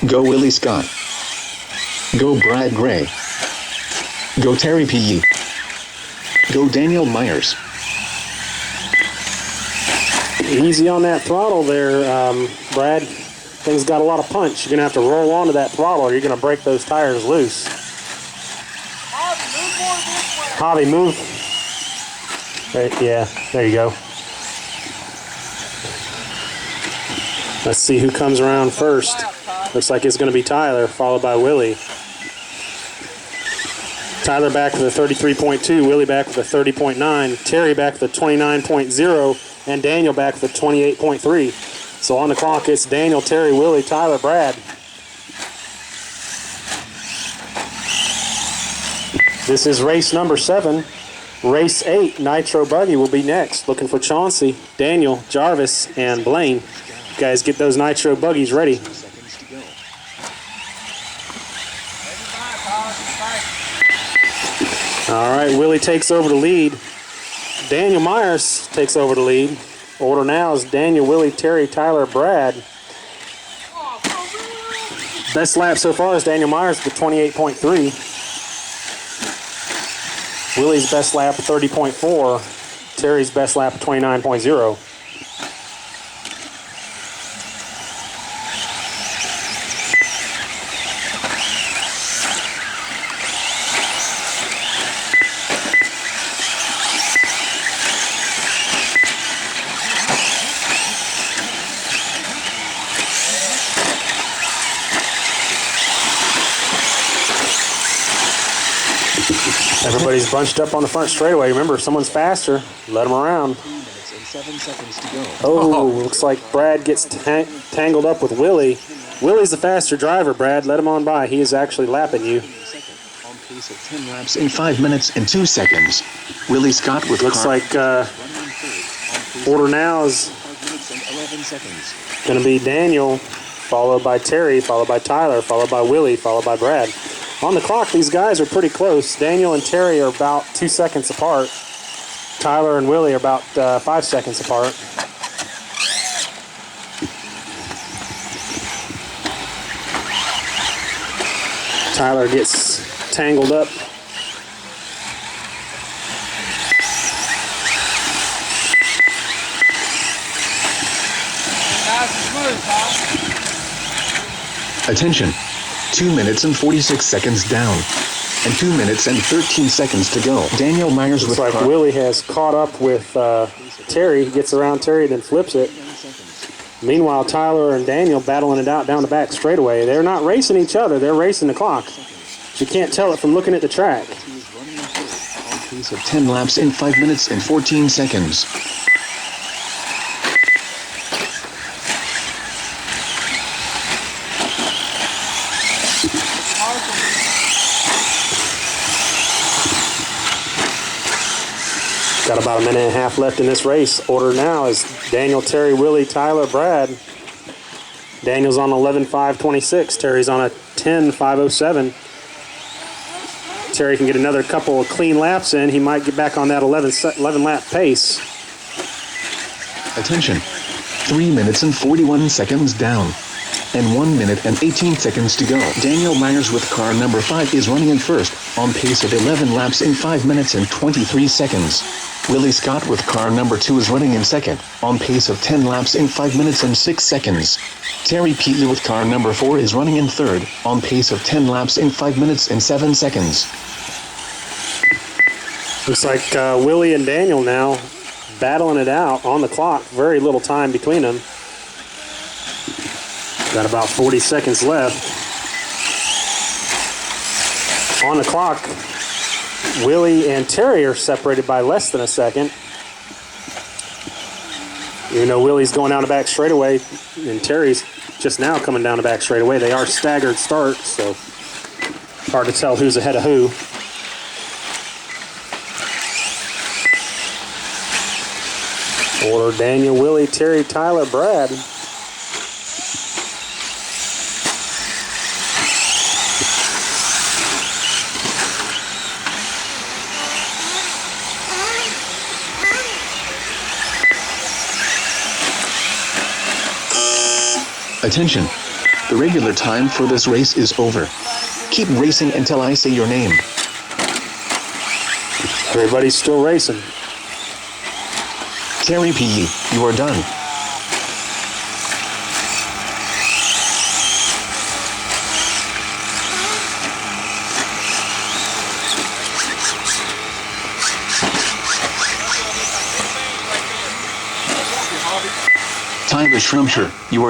Go Willie Scott. Go Brad Gray. Go Terry P. Go Daniel Myers. Easy on that throttle there, Brad. Thing's got a lot of punch. You're going to have to roll onto that throttle or you're going to break those tires loose. Javi, move. Yeah, there you go. Let's see who comes around first. Looks like it's going to be Tyler, followed by Willie. Tyler back with a 33.2, Willie back with a 30.9, Terry back with a 29.0, and Daniel back with a 28.3. So on the clock, it's Daniel, Terry, Willie, Tyler, Brad. This is race number 7. Race 8, Nitro Buggy, will be next. Looking for Chauncey, Daniel, Jarvis, and Blaine. You guys get those Nitro Buggies ready. All right, Willie takes over the lead. Daniel Myers takes over the lead. Order now is Daniel, Willie, Terry, Tyler, Brad. Best lap so far is Daniel Myers with 28.3. Willie's best lap 30.4. Terry's best lap 29.0. Everybody's bunched up on the front straightaway. Remember, if someone's faster, let them around. Oh, looks like Brad gets tangled up with Willie. Willie's the faster driver, Brad. Let him on by. He is actually lapping you. On pace of 10 laps in 5 minutes and 2 seconds. Willie Scott with looks like order now is going to be Daniel, followed by Terry, followed by Tyler, followed by Willie, followed by Brad. On the clock, these guys are pretty close. Daniel and Terry are about 2 seconds apart. Tyler and Willie are about 5 seconds apart. Tyler gets tangled up. Attention. 2 minutes and 46 seconds down. And 2 minutes and 13 seconds to go. Daniel Myers looks with like Willie has caught up with Terry. He gets around Terry, then flips it. Meanwhile, Tyler and Daniel battling it out down the back straightaway. They're not racing each other. They're racing the clock. You can't tell it from looking at the track. On pace of 10 laps in 5 minutes and 14 seconds. Got about a minute and a half left in this race. Order now is Daniel, Terry, Willie, Tyler, Brad. Daniel's on 11.526. Terry's on a 10.507. Terry can get another couple of clean laps in. He might get back on that 11 lap pace. Attention. 3 minutes and 41 seconds down. And 1 minute and 18 seconds to go. Daniel Myers with car number 5 is running in first, on pace of 11 laps in 5 minutes and 23 seconds. Willie Scott with car number 2 is running in second, on pace of 10 laps in 5 minutes and 6 seconds. Terry P. with car number 4 is running in third, on pace of 10 laps in 5 minutes and 7 seconds. Looks like Willie and Daniel now battling it out on the clock. Very little time between them. Got about 40 seconds left. On the clock, Willie and Terry are separated by less than a second. Even though Willie's going down the back straightaway and Terry's just now coming down the back straightaway, they are staggered starts, so hard to tell who's ahead of who. Order Daniel, Willie, Terry, Tyler, Brad. Attention. The regular time for this race is over. Keep racing until I say your name. Everybody's still racing. Terry P., you are done. Tyler Schrumpsher, you are